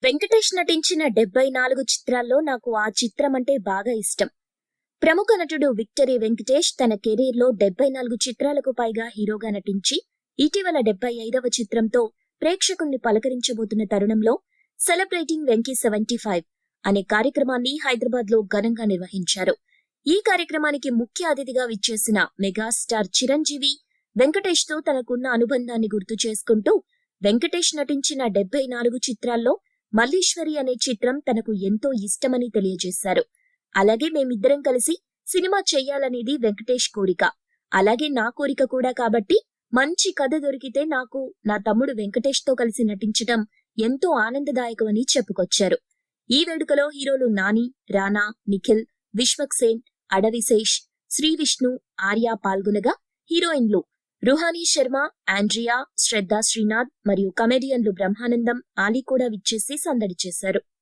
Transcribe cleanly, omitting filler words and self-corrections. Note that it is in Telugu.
వెంకటేష్ నటించిన 74 చిత్రాల్లో నాకు ఆ చిత్రం అంటే బాగా ఇష్టం. ప్రముఖ నటుడు విక్టరీ వెంకటేష్ తన కెరీర్లో 74 చిత్రాలకు పైగా హీరోగా నటించి ఇటీవల 75వ చిత్రంతో ప్రేక్షకుల్ని పలకరించబోతున్న తరుణంలో సెలబ్రేటింగ్ వెంకీ 75 అనే కార్యక్రమాన్ని హైదరాబాద్లో ఘనంగా నిర్వహించారు. ఈ కార్యక్రమానికి ముఖ్య అతిథిగా విచ్చేసిన మెగాస్టార్ చిరంజీవి వెంకటేష్తో తనకున్న అనుబంధాన్ని గుర్తు చేసుకుంటూ వెంకటేష్ నటించిన 74 చిత్రాల్లో మల్లీశ్వరి అనే చిత్రం తనకు ఎంతో ఇష్టమని తెలియజేశారు. అలాగే మేమిద్దరం కలిసి సినిమా చెయ్యాలనేది వెంకటేష్ కోరిక. అలాగే నా కోరిక కూడా కాబట్టి మంచి కథ దొరికితే నాకు నా తమ్ముడు వెంకటేష్ తో కలిసి నటించడం ఎంతో ఆనందదాయకమని చెప్పుకొచ్చారు. ఈ వేడుకలో హీరోలు నాని, రానా, నిఖిల్, విశ్వక్సేన్, అడవిశేష్, శ్రీవిష్ణు, ఆర్య పాల్గొనగా హీరోయిన్లు రుహానీ శర్మ, ఆండ్రియా, శ్రద్ధా శ్రీనాథ్ మరియు కమెడియన్లు బ్రహ్మానందం, ఆలీ కూడా విచ్చేసి సందడి చేశారు.